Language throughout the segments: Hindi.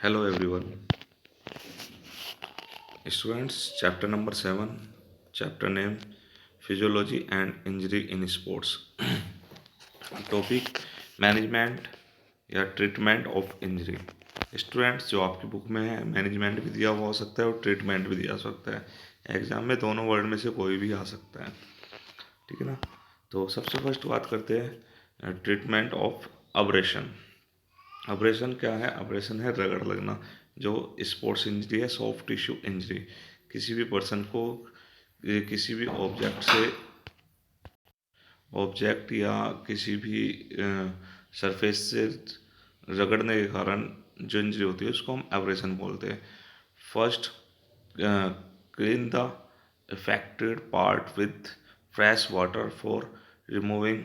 Hello everyone. Students, chapter number 7, chapter name Physiology and Injury in Sports. Topic management या ट्रीटमेंट ऑफ इंजरी। स्टूडेंट्स, जो आपकी बुक में है मैनेजमेंट भी दिया हुआ हो सकता है और ट्रीटमेंट भी दिया हो सकता है। एग्जाम में दोनों वर्ड में से कोई भी आ सकता है, ठीक है ना। तो सबसे फर्स्ट बात करते हैं ट्रीटमेंट ऑफ अब्रेशन। अब्रेशन क्या है? अब्रेशन है रगड़ लगना। जो स्पोर्ट्स इंजरी है, सॉफ्ट टिश्यू इंजरी, किसी भी पर्सन को किसी भी ऑब्जेक्ट या किसी भी सरफेस से रगड़ने के कारण जो इंजरी होती है उसको हम एब्रेशन बोलते हैं। First, clean the affected part with fresh water for removing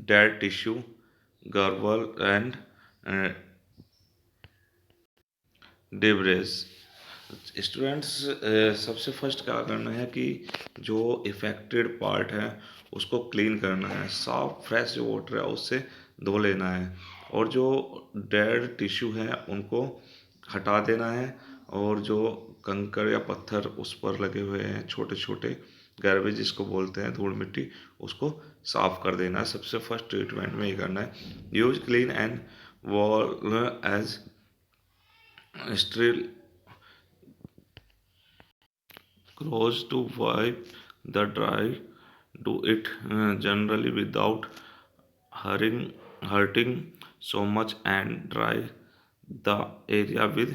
dead tissue, gargle and uh, debris। Students, सबसे फर्स्ट क्या करना है कि जो इफ़ेक्टेड पार्ट है उसको क्लीन करना है। साफ फ्रेश जो वाटर है उससे धो लेना है और जो डेड टिश्यू है उनको हटा देना है। और जो कंकड़ या पत्थर उस पर लगे हुए हैं, छोटे छोटे गार्बेज जिसको बोलते हैं, धूल मिट्टी, उसको साफ कर देना है। सबसे फर्स्ट ट्रीटमेंट में ये करना है। Use clean and wall as steel clothes to wipe the dry. Do it generally without hurting so much and dry the area with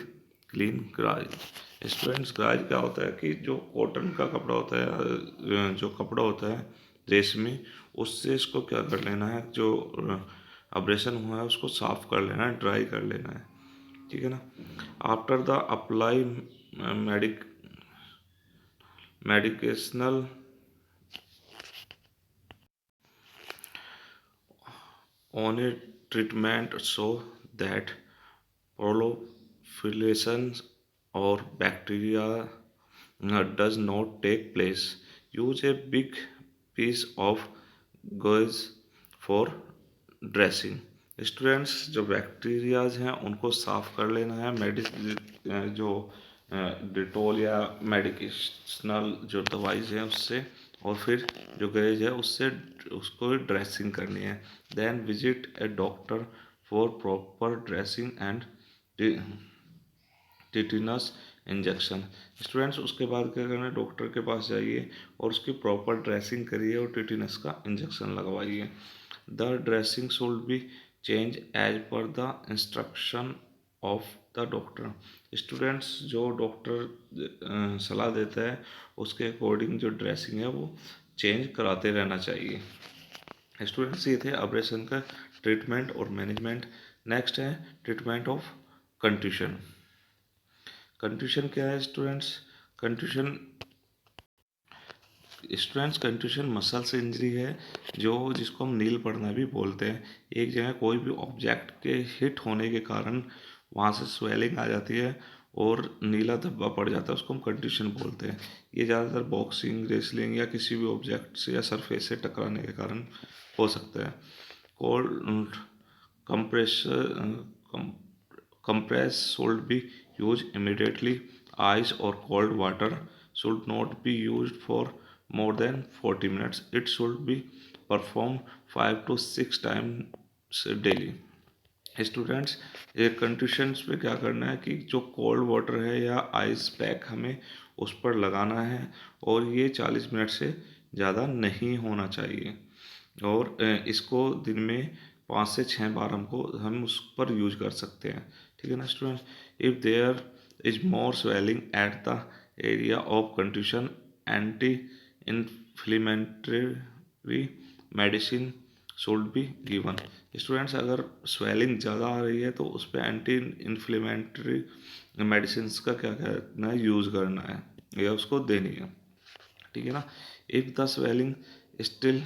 clean gauze। Students, गाज क्या होता है कि जो कॉटन का कपड़ा होता है, जो कपड़ा होता है रेशमी, उससे इसको क्या कर लेना है, जो अब्रेशन हुआ है उसको साफ कर लेना है, ड्राई कर लेना है, ठीक है ना। After the apply medic medicational on a treatment so that proliferation or bacteria does not take place. Use a big piece of gauze for dressing. Students, जो बैक्टीरियाज हैं उनको साफ कर लेना है जो डिटोल या मेडिकेशनल जो दवाइज हैं उससे, और फिर जो गरेज है उससे उसको ड्रेसिंग करनी है। Then visit a doctor for proper dressing and tetanus injection. Students, उसके बाद क्या करना है, डॉक्टर के पास जाइए और उसकी प्रॉपर ड्रेसिंग करिए और टिटिनस का इंजेक्शन लगवाइए। The dressing should be change as per the instruction of the doctor. Students, जो डॉक्टर सलाह देता है उसके अकॉर्डिंग जो ड्रेसिंग है वो चेंज कराते रहना चाहिए। स्टूडेंट्स, ये थे अब्रेशन का ट्रीटमेंट और मैनेजमेंट। नेक्स्ट है ट्रीटमेंट ऑफ कंट्यूशन। कंट्यूशन क्या है स्टूडेंट्स? कंट्यूशन कंट्यूशन मसल से इंजरी है, जो जिसको हम नील पड़ना भी बोलते हैं। एक जगह कोई भी ऑब्जेक्ट के हिट होने के कारण वहाँ से स्वेलिंग आ जाती है और नीला धब्बा पड़ जाता है, उसको हम कंट्यूशन बोलते हैं। ये ज़्यादातर बॉक्सिंग, रेसलिंग या किसी भी ऑब्जेक्ट से या सरफेस से टकराने के कारण हो सकता है। Cold compress compress should be used immediately. Ice or cold water should not be used for more than 40 minutes. It should be performed 5 to 6 times daily। Students, ये कंडीशंस पे क्या करना है कि जो कोल्ड वाटर है या आइस पैक हमें उस पर लगाना है और ये 40 मिनट से ज़्यादा नहीं होना चाहिए। और इसको दिन में 5 से 6 बार हम उस पर यूज कर सकते हैं, ठीक है ना students. If there is more swelling at the area of contusion, anti inflammatory medicine should be given. Students, अगर स्वेलिंग ज़्यादा आ रही है तो उस पर एंटी इन्फ्लेमेटरी मेडिसिन का क्या करना है, यूज़ करना है या उसको देनी है, ठीक है ना। If the swelling still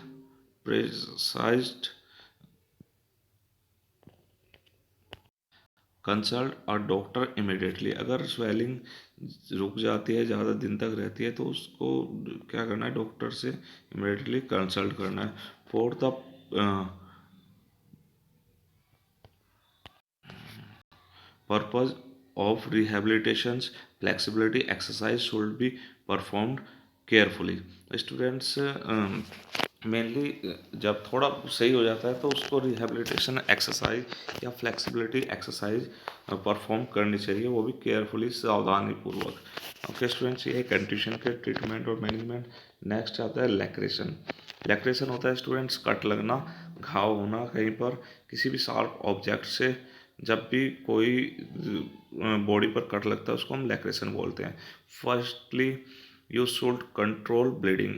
persists, consult a doctor immediately. अगर स्वेलिंग रुक जाती है, ज़्यादा दिन तक रहती है, तो उसको क्या करना है, डॉक्टर से इमिडिएटली कंसल्ट करना है। For the purpose of rehabilitations, flexibility exercise should be performed carefully. Students mainly जब थोड़ा सही हो जाता है तो उसको रिहेबिलिटेशन एक्सरसाइज या फ्लेक्सिबिलिटी एक्सरसाइज परफॉर्म करनी चाहिए, वो भी केयरफुली, सावधानी पूर्वक। ओके स्टूडेंट्स, ये है कंट्यूशन के ट्रीटमेंट और मैनेजमेंट। नेक्स्ट आता है लैक्रेशन। लैक्रेशन होता है स्टूडेंट्स कट लगना, घाव होना कहीं पर किसी भी शार्प ऑब्जेक्ट से। जब भी कोई बॉडी पर कट लगता है उसको हम लैक्रेशन बोलते हैं। Firstly you should control bleeding.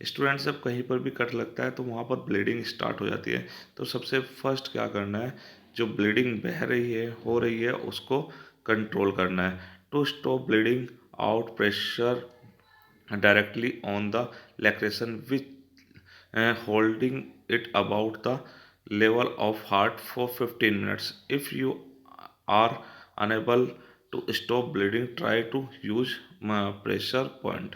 Students जब कहीं पर भी कट लगता है तो वहाँ पर ब्लीडिंग स्टार्ट हो जाती है, तो सबसे फर्स्ट क्या करना है, जो ब्लीडिंग बह रही है हो रही है उसको कंट्रोल करना है। To stop bleeding out, pressure directly on the lacration with holding it about the level of heart for 15 minutes. If you are unable to stop bleeding, try to use pressure point.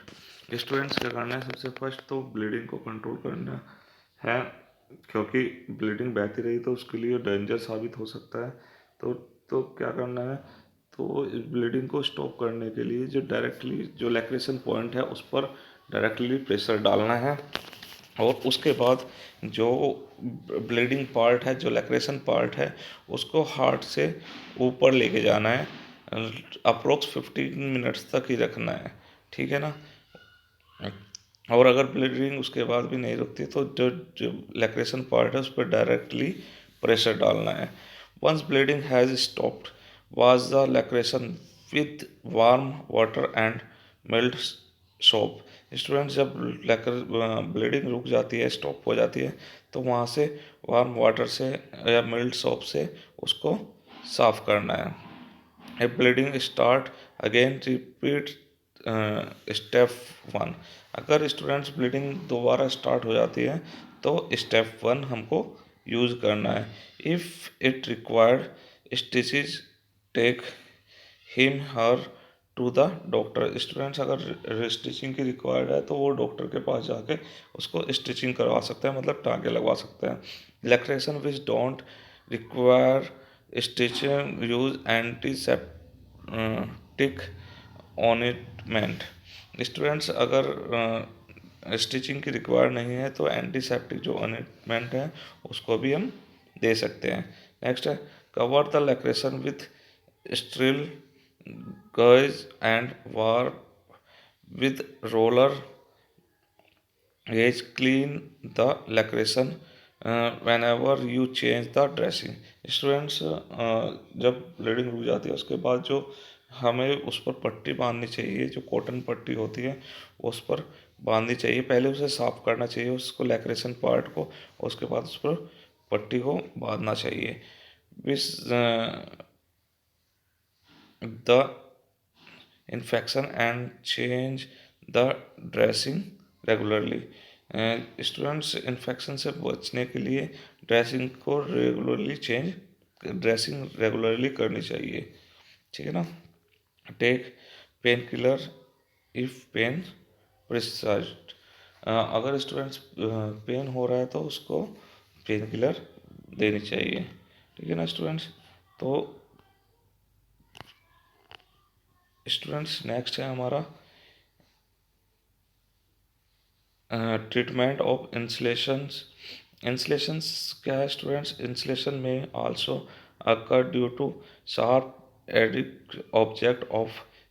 Students क्या करना है, सबसे फर्स्ट तो ब्लीडिंग को कंट्रोल करना है, क्योंकि ब्लीडिंग बहती रही तो उसके लिए डेंजर साबित हो सकता है। तो तो क्या करना है, तो इस ब्लीडिंग को स्टॉप करने के लिए जो डायरेक्टली जो लैक्रेशन पॉइंट है उस पर डायरेक्टली प्रेशर डालना है, और उसके बाद जो ब्लीडिंग पार्ट है, जो लैक्रेशन पार्ट है, उसको हार्ट से ऊपर लेके जाना है। अप्रोक्स 15 मिनट्स तक ही रखना है, ठीक है ना। और अगर ब्लीडिंग उसके बाद भी नहीं रुकती तो जो जो लैक्रेशन पार्ट है उस पर डायरेक्टली प्रेशर डालना है। Once bleeding has stopped, wash the laceration with warm water and mild soap. Students जब ब्लीडिंग रुक जाती है, स्टॉप हो जाती है, तो वहाँ से वार्म वाटर से या मिल्ड सोप से उसको साफ करना है। If bleeding start again, repeat step 1। अगर स्टूडेंट्स ब्लीडिंग दोबारा स्टार्ट हो जाती है तो स्टेप 1 हमको यूज़ करना है। If it required stitches, take him her to the doctor. Students अगर स्टिचिंग की रिक्वायर्ड है तो वो डॉक्टर के पास जाके उसको स्टिचिंग करवा सकते हैं, मतलब टाँके लगवा सकते हैं। Laceration which don't require stitching, use antiseptic ointment. Students अगर स्टिचिंग की रिक्वायर नहीं है तो एंटीसेप्टिक जो ऑनिटमेंट है उसको भी हम दे सकते हैं। नेक्स्ट है कवर द लैक्रेशन विथ स्ट्रिल गज and war with roller Age clean the lacration whenever you change the dressing। Students जब ब्लीडिंग रुक जाती है उसके बाद जो हमें उस पर पट्टी बांधनी चाहिए, जो कॉटन पट्टी होती है उस पर बांधनी चाहिए। पहले उसे साफ करना चाहिए उसको, लैक्रेशन पार्ट को, उसके बाद उस पर पट्टी को बांधना चाहिए। विस the infection and change the dressing regularly. Students infection से बचने के लिए ड्रेसिंग रेगुलरली करनी चाहिए, ठीक है ना। Take pain killer if pain persists. अगर स्टूडेंट्स पेन हो रहा है तो उसको पेन किलर देनी चाहिए, ठीक है ना स्टूडेंट्स। तो स्टूडेंट्स नेक्स्ट है हमारा ट्रीटमेंट ऑफ इंसुलेशंस। इंसुलेशंस क्या है स्टूडेंट्स, इंसुलेशन में also occur due to sharp एडिक ऑब्जेक्ट ऑफ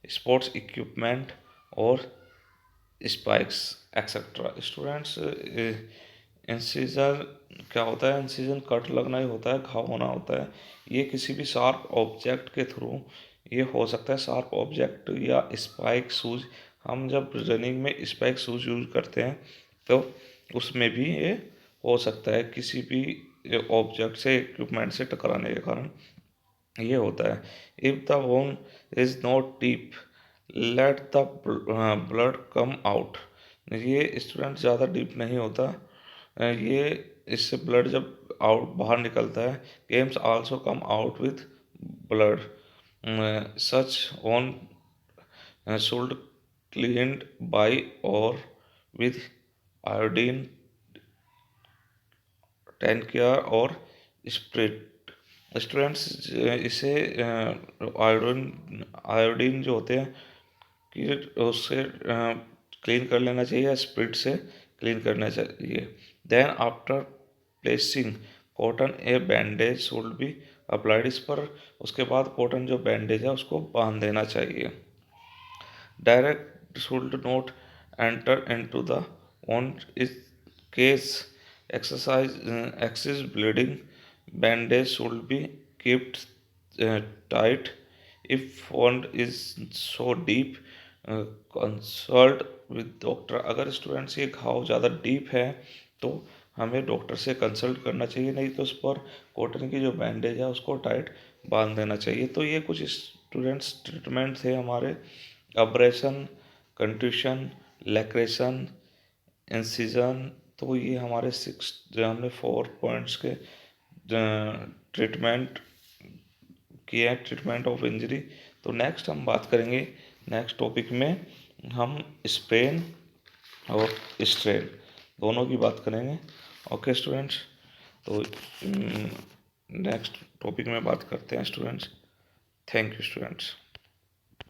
स्पोर्ट्स इक्विपमेंट और स्पाइक्स एक्सेट्रा। स्टूडेंट्स इंसिजन क्या होता है, इंसिजन कट लगना ही होता है, घाव होना होता है। ये किसी भी शार्प ऑब्जेक्ट के थ्रू ये हो सकता है, शार्प ऑब्जेक्ट या स्पाइक शूज। हम जब रनिंग में स्पाइक शूज यूज करते हैं तो उसमें भी ये हो सकता है, किसी भी ऑब्जेक्ट से, इक्विपमेंट से टकराने के कारण ये होता है। If the wound is not deep, let the blood come out. ये स्टूडेंट ज़्यादा डीप नहीं होता, ये इससे ब्लड जब आउट बाहर निकलता है। Games also come out with blood, such on should cleaned by or with iodine, tankia और spirit। स्टूडेंट्स इसे आयोडीन आयोडीन जो होते हैं कि उससे क्लीन कर लेना चाहिए या स्पिरिट से क्लीन करना चाहिए। Then after placing cotton a bandage should be applied, इस पर उसके बाद कॉटन जो बैंडेज है उसको बांध देना चाहिए। Direct should not enter into the wound in case excess bleeding. Bandage should be kept tight. If wound is so deep, consult with doctor. अगर स्टूडेंट्स ये घाव ज़्यादा डीप है तो हमें डॉक्टर से कंसल्ट करना चाहिए, नहीं तो उस पर कॉटन की जो बैंडेज है उसको टाइट बांध देना चाहिए। तो ये कुछ स्टूडेंट्स ट्रीटमेंट थे हमारे अब्रेशन, कंट्यूशन, लैक्रेशन, इंसिजन। तो ये हमारे सिक्स जो हमने 4 पॉइंट्स के ट्रीटमेंट किए हैं, ट्रीटमेंट ऑफ इंजरी। तो नेक्स्ट हम बात करेंगे, नेक्स्ट टॉपिक में हम स्प्रेन और स्ट्रेन दोनों की बात करेंगे। ओके स्टूडेंट्स, तो नेक्स्ट टॉपिक में बात करते हैं स्टूडेंट्स। Thank you students.